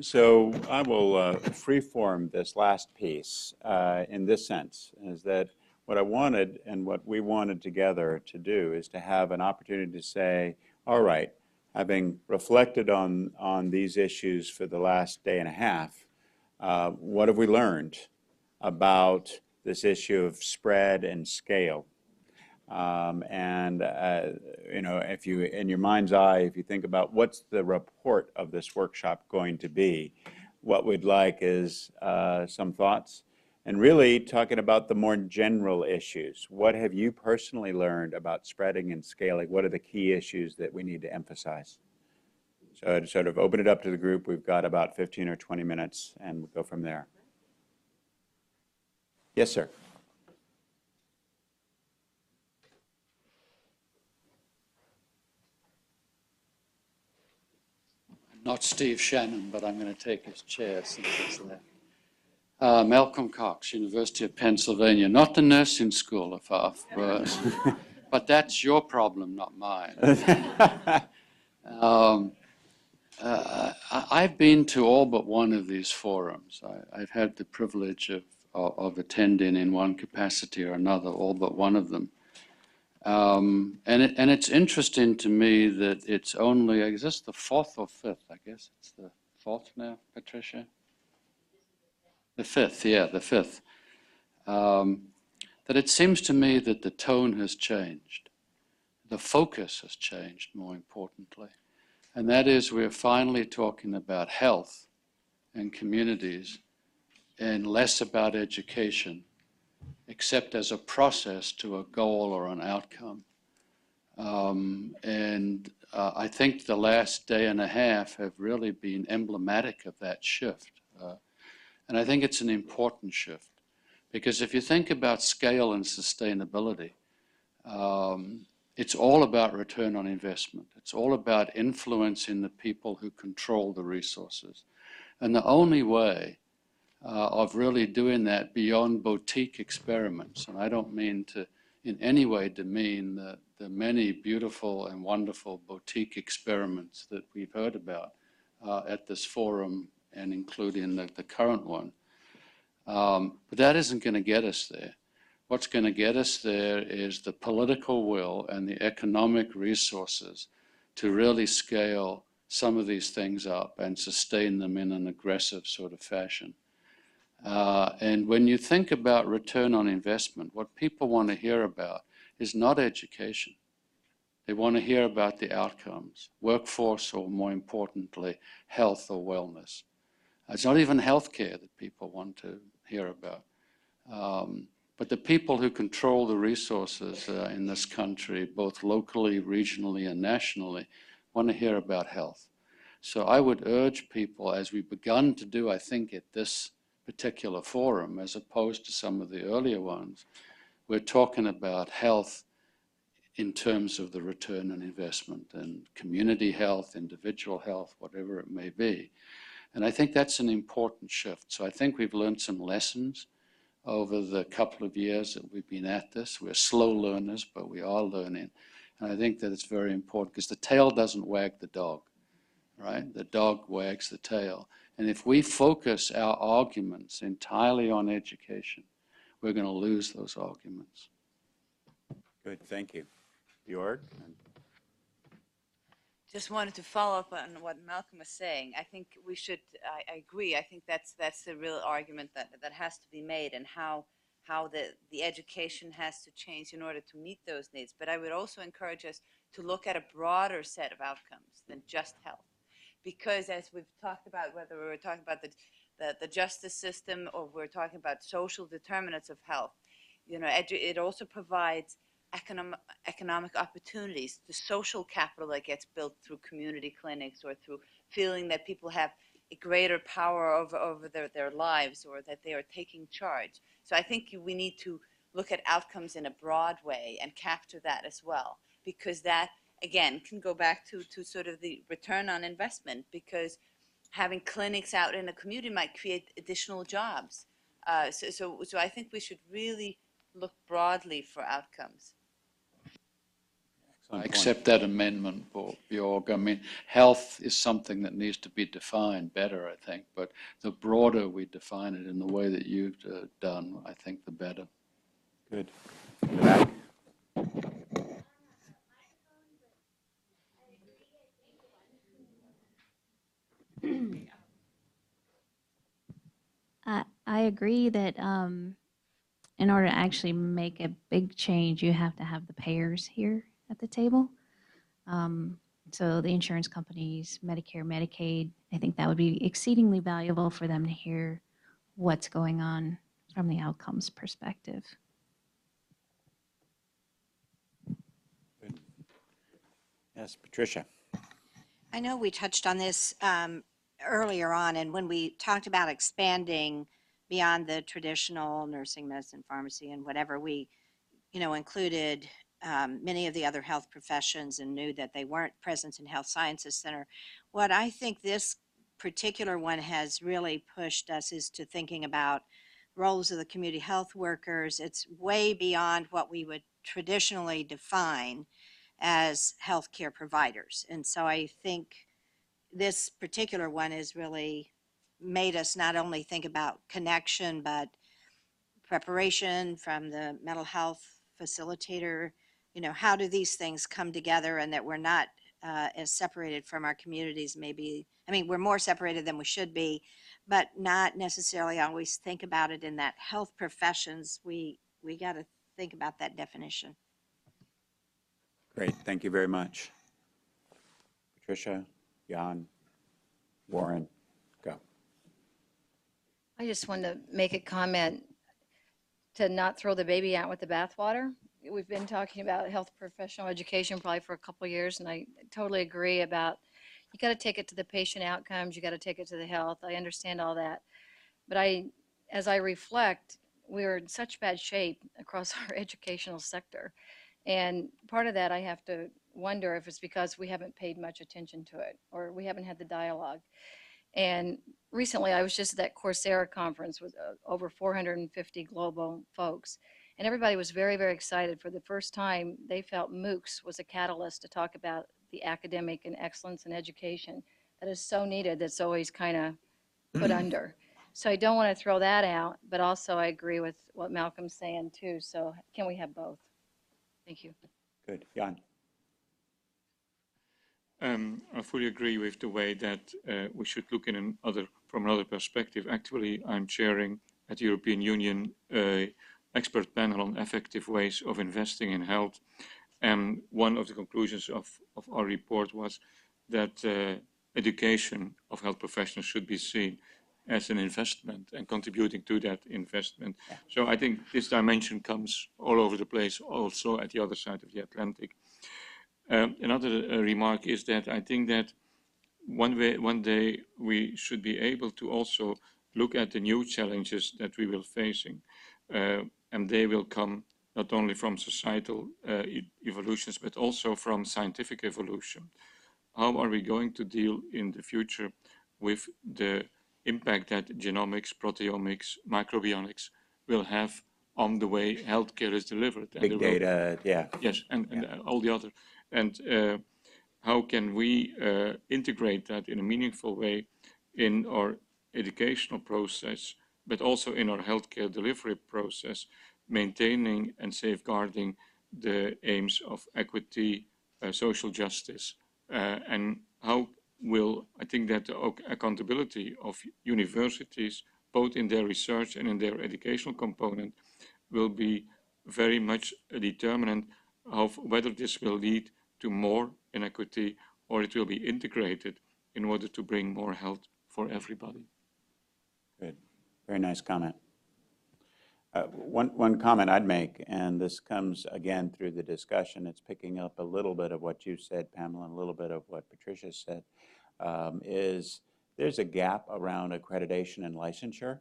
So I will freeform this last piece in this sense, is that what I wanted and what we wanted together to do is to have an opportunity to say, all right, having reflected on these issues for the last day and a half, what have we learned about this issue of spread and scale? And you know, if you, in your mind's eye, if you think about what's the report of this workshop going to be, what we'd like is some thoughts, and really talking about the more general issues. What have you personally learned about spreading and scaling? What are the key issues that we need to emphasize? So to sort of open it up to the group, we've got about 15 or 20 minutes, and we'll go from there. Yes, sir. Not Steve Shannon, but I'm going to take his chair since it's there. Malcolm Cox, University of Pennsylvania, not the nursing school of Huff, but that's your problem, not mine. I've been to all but one of these forums. I've had the privilege of attending in one capacity or another, all but one of them. And it's interesting to me that it's only, is this the fourth or fifth? I guess it's the fourth now, Patricia? The fifth, yeah, the fifth. That it seems to me that the tone has changed. The focus has changed, more importantly. And that is, we're finally talking about health and communities and less about education, except as a process to a goal or an outcome. I think the last day and a half have really been emblematic of that shift. And I think it's an important shift, because if you think about scale and sustainability, it's all about return on investment. It's all about influencing the people who control the resources. And the only way of really doing that beyond boutique experiments, and I don't mean to in any way demean the many beautiful and wonderful boutique experiments that we've heard about at this forum, and including the current one. But that isn't going to get us there. What's going to get us there is the political will and the economic resources to really scale some of these things up and sustain them in an aggressive sort of fashion. And when you think about return on investment, what people want to hear about is not education. They want to hear about the outcomes, workforce, or more importantly, health or wellness. It's not even healthcare that people want to hear about. But the people who control the resources in this country, both locally, regionally, and nationally, want to hear about health. So I would urge people, as we've begun to do, I think, at this particular forum, as opposed to some of the earlier ones, we're talking about health in terms of the return on investment and community health, individual health, whatever it may be. And I think that's an important shift. So I think we've learned some lessons over the couple of years that we've been at this. We're slow learners, but we are learning. And I think that it's very important, because the tail doesn't wag the dog, right? The dog wags the tail. And if we focus our arguments entirely on education, we're going to lose those arguments. Good, thank you. Georg? Just wanted to follow up on what Malcolm was saying. I think we should, I agree, I think that's the real argument that has to be made, and how the education has to change in order to meet those needs. But I would also encourage us to look at a broader set of outcomes than just health. Because as we've talked about, whether we were talking about the justice system or we're talking about social determinants of health, you know, it also provides economic opportunities, the social capital that gets built through community clinics, or through feeling that people have a greater power over their lives, or that they are taking charge. So I think we need to look at outcomes in a broad way and capture that as well, because that, again, can go back to sort of the return on investment, because having clinics out in the community might create additional jobs. So I think we should really look broadly for outcomes. I Excellent point. accept that amendment, Bjorg. I mean, health is something that needs to be defined better, I think, but the broader we define it in the way that you've done, I think the better. Good. In the back. I agree that in order to actually make a big change, you have to have the payers here at the table. So the insurance companies, Medicare, Medicaid, I think that would be exceedingly valuable for them to hear what's going on from the outcomes perspective. Good. Yes, Patricia. I know we touched on this earlier on, and when we talked about expanding beyond the traditional nursing, medicine, pharmacy, and whatever, we, included many of the other health professions and knew that they weren't present in Health Sciences Center. What I think this particular one has really pushed us is to thinking about roles of the community health workers. It's way beyond what we would traditionally define as healthcare providers. And so I think this particular one has really made us not only think about connection, but preparation from the mental health facilitator. How do these things come together, and that we're not as separated from our communities maybe. I mean, we're more separated than we should be, but not necessarily always think about it in that health professions. We got to think about that definition. Great. Thank you very much. Patricia, Jan, Warren, go. I just wanted to make a comment to not throw the baby out with the bathwater. We've been talking about health professional education probably for a couple of years, and I totally agree about you got to take it to the patient outcomes, you got to take it to the health. I understand all that. But as I reflect, we're in such bad shape across our educational sector. And part of that, I have to wonder if it's because we haven't paid much attention to it or we haven't had the dialogue. And recently, I was just at that Coursera conference with over 450 global folks. And everybody was very, very excited. For the first time, they felt MOOCs was a catalyst to talk about the academic and excellence in education that is so needed, that's always kind of put under. So I don't want to throw that out, but also I agree with what Malcolm's saying too. So can we have both? Thank you. Good. Jan. I fully agree with the way that we should look in from another perspective. Actually, I'm chairing at the European Union expert panel on effective ways of investing in health. And one of the conclusions of our report was that education of health professionals should be seen as an investment and contributing to that investment. Yeah. So I think this dimension comes all over the place, also at the other side of the Atlantic. Another remark is that I think that one day we should be able to also look at the new challenges that we will facing, and they will come not only from societal evolutions, but also from scientific evolution. How are we going to deal in the future with the impact that genomics, proteomics, microbionics will have on the way healthcare is delivered? Big data, yeah. Yes, and all the other. And how can we integrate that in a meaningful way in our educational process, but also in our healthcare delivery process, maintaining and safeguarding the aims of equity, social justice, and how will, I think that the accountability of universities, both in their research and in their educational component, will be very much a determinant of whether this will lead to more inequity or it will be integrated in order to bring more health for everybody. Good. Very nice comment. One comment I'd make, and this comes again through the discussion, it's picking up a little bit of what you said, Pamela, and a little bit of what Patricia said, is there's a gap around accreditation and licensure,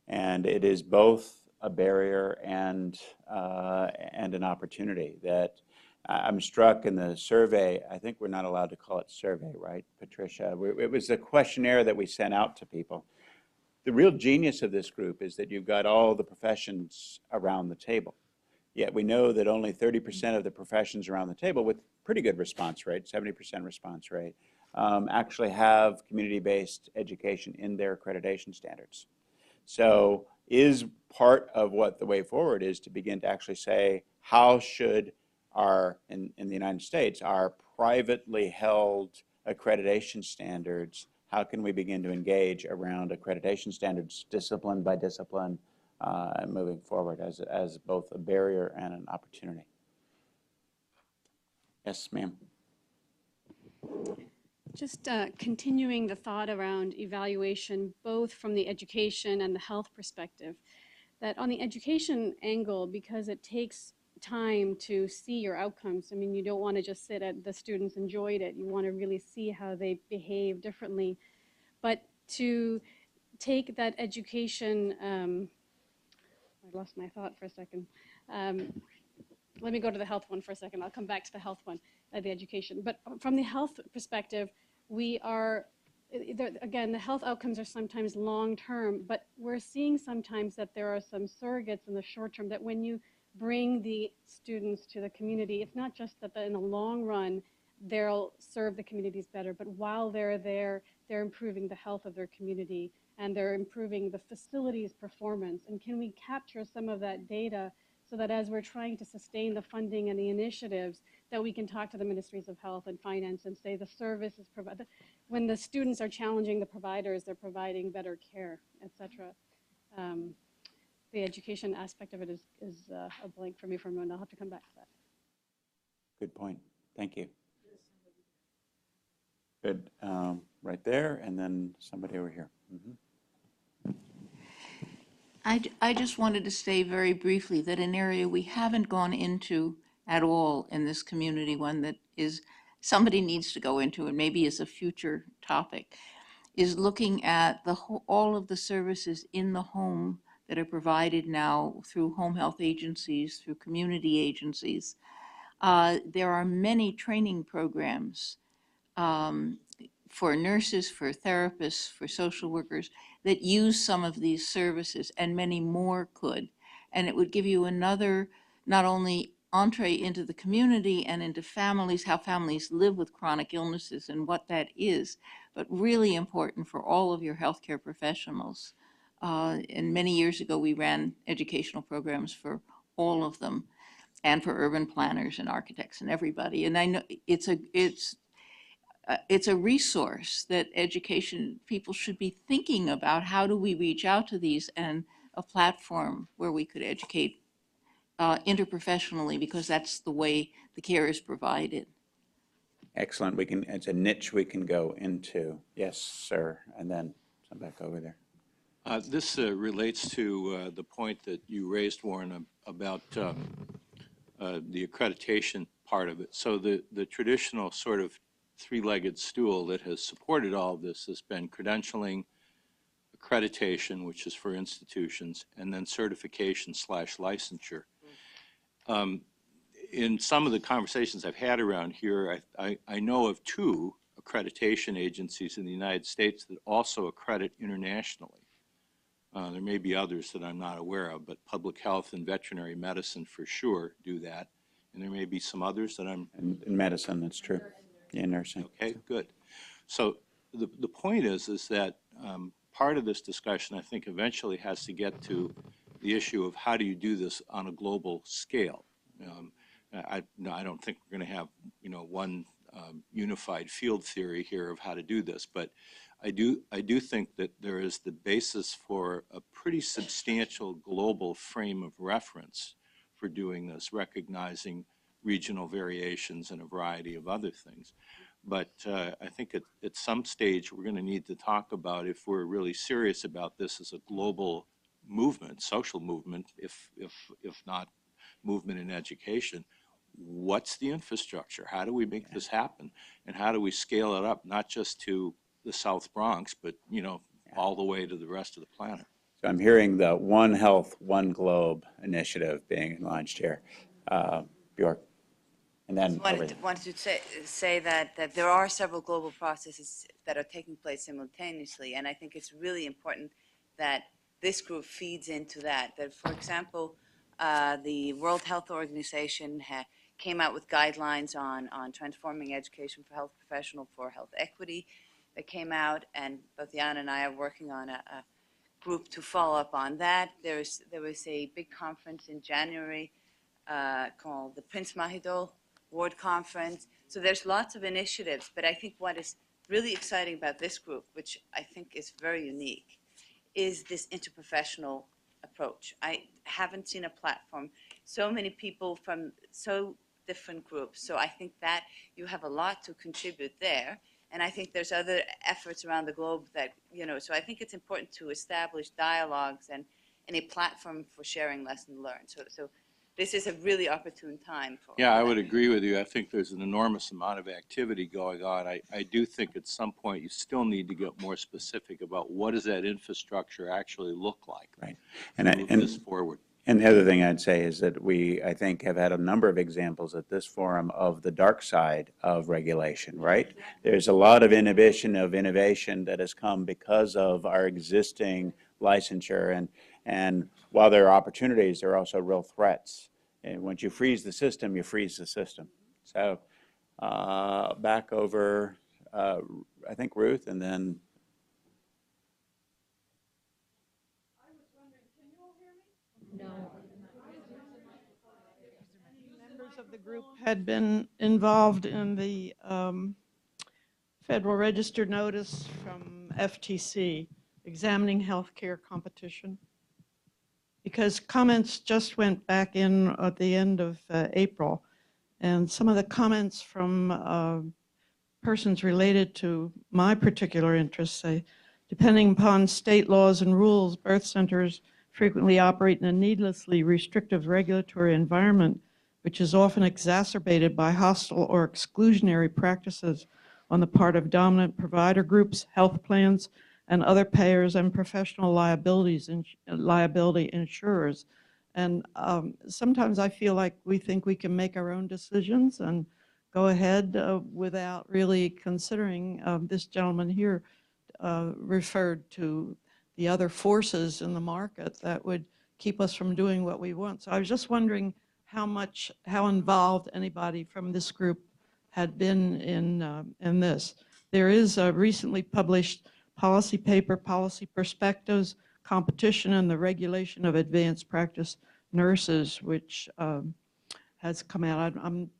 and it is both a barrier and an opportunity. That I'm struck in the survey, I think we're not allowed to call it survey, right, Patricia? It was a questionnaire that we sent out to people. The real genius of this group is that you've got all the professions around the table. Yet we know that only 30% of the professions around the table with pretty good response rate, 70% response rate, actually have community-based education in their accreditation standards. So is part of what the way forward is to begin to actually say, how should our, in the United States, our privately held accreditation standards, how can we begin to engage around accreditation standards, discipline by discipline, moving forward as both a barrier and an opportunity? Yes, ma'am. Just continuing the thought around evaluation, both from the education and the health perspective, that on the education angle, because it takes time to see your outcomes, I mean, you don't want to just sit at the students enjoyed it. You want to really see how they behave differently. But to take that education, I lost my thought for a second. Let me go to the health one for a second. I'll come back to the health one, the education. But from the health perspective, we are, again, the health outcomes are sometimes long-term, but we're seeing sometimes that there are some surrogates in the short term that when you bring the students to the community, it's not just that in the long run, they'll serve the communities better, but while they're there, they're improving the health of their community and they're improving the facilities performance. And can we capture some of that data so that as we're trying to sustain the funding and the initiatives, that we can talk to the ministries of health and finance and say the service is provided. When the students are challenging the providers, they're providing better care, et cetera. The education aspect of it is a blank for me for a moment. I'll have to come back to that. Good point. Thank you. Good. Right there, and then somebody over here. Mm-hmm. I just wanted to say very briefly that an area we haven't gone into at all in this community, one that is somebody needs to go into and maybe is a future topic, is looking at all of the services in the home that are provided now through home health agencies, through community agencies. There are many training programs for nurses, for therapists, for social workers that use some of these services, and many more could. And it would give you another, not only entree into the community and into families, how families live with chronic illnesses and what that is, but really important for all of your healthcare professionals. And many years ago, we ran educational programs for all of them and for urban planners and architects and everybody. And I know it's a resource that education people should be thinking about. How do we reach out to these, and a platform where we could educate interprofessionally, because that's the way the care is provided. Excellent. It's a niche we can go into. Yes, sir. And then come back over there. This relates to the point that you raised, Warren, about the accreditation part of it. So the traditional sort of three-legged stool that has supported all of this has been credentialing, accreditation, which is for institutions, and then certification/licensure. In some of the conversations I've had around here, I know of two accreditation agencies in the United States that also accredit internationally. There may be others that I'm not aware of, but public health and veterinary medicine for sure do that. And there may be some others that I'm... In medicine, that's true. Yeah, nursing. Okay, good. So the point is that part of this discussion, I think, eventually has to get to the issue of how do you do this on a global scale. I don't think we're going to have, one unified field theory here of how to do this, but I do think that there is the basis for a pretty substantial global frame of reference for doing this, recognizing regional variations and a variety of other things. But I think at some stage we're going to need to talk about, if we're really serious about this as a global movement, social movement, if not movement in education, what's the infrastructure? How do we make this happen? And how do we scale it up, not just to the South Bronx, but all the way to the rest of the planet? So I'm hearing the One Health, One Globe initiative being launched here. Bjork. And then wanted to say that there are several global processes that are taking place simultaneously, and I think it's really important that this group feeds into that. That, for example, The World Health Organization came out with guidelines on transforming education for health professional for health equity that came out, and both Jan and I are working on a group to follow up on that. There was a big conference in January called the Prince Mahidol Ward Conference. So there's lots of initiatives, but I think what is really exciting about this group, which I think is very unique, is this interprofessional approach. I haven't seen a platform, so many people from so different groups. So I think that you have a lot to contribute there. And I think there's other efforts around the globe that, so I think it's important to establish dialogues and a platform for sharing lessons learned. So this is a really opportune time for. Yeah, I would agree with you. I think there's an enormous amount of activity going on. I do think at some point you still need to get more specific about what does that infrastructure actually look like. Right. And move this forward. And the other thing I'd say is that we, I think, have had a number of examples at this forum of the dark side of regulation, right? There's a lot of innovation that has come because of our existing licensure. And while there are opportunities, there are also real threats. And once you freeze the system, you freeze the system. So back over, I think, Ruth, and then. Members of the group had been involved in the Federal Register notice from FTC examining healthcare competition, because comments just went back in at the end of April, and some of the comments from persons related to my particular interests say, depending upon state laws and rules, birth centers frequently operate in a needlessly restrictive regulatory environment, which is often exacerbated by hostile or exclusionary practices on the part of dominant provider groups, health plans, and other payers and professional liability insurers. And sometimes I feel like we think we can make our own decisions and go ahead without really considering this gentleman here referred to the other forces in the market that would keep us from doing what we want. So I was just wondering how involved anybody from this group had been in this. There is a recently published policy paper, Policy Perspectives, Competition and the Regulation of Advanced Practice Nurses, which has come out. I'm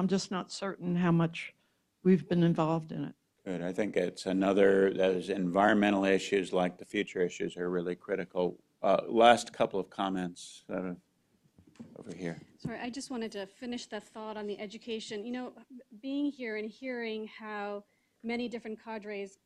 just not certain how much we've been involved in it. Good. I think it's those environmental issues like the future issues are really critical. Last couple of comments over here. Sorry, I just wanted to finish that thought on the education. Being here and hearing how many different cadres,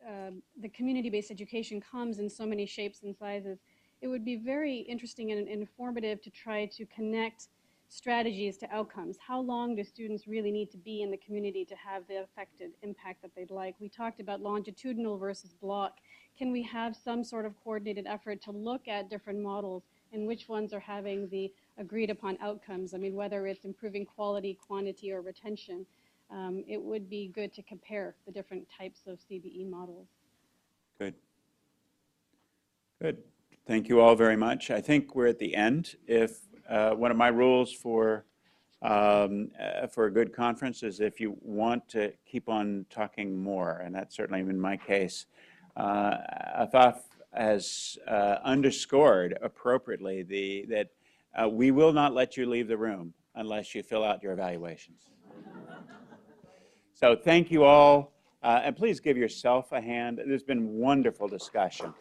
the community-based education comes in so many shapes and sizes, it would be very interesting and informative to try to connect strategies to outcomes. How long do students really need to be in the community to have the affected impact that they'd like? We talked about longitudinal versus block. Can we have some sort of coordinated effort to look at different models and which ones are having the agreed upon outcomes? I mean, whether it's improving quality, quantity, or retention, it would be good to compare the different types of CBE models. Good. Good. Thank you all very much. I think we're at the end. If one of my rules for a good conference is if you want to keep on talking more, and that's certainly been my case. Afaf has underscored appropriately that we will not let you leave the room unless you fill out your evaluations. So thank you all, and please give yourself a hand. There's been wonderful discussion.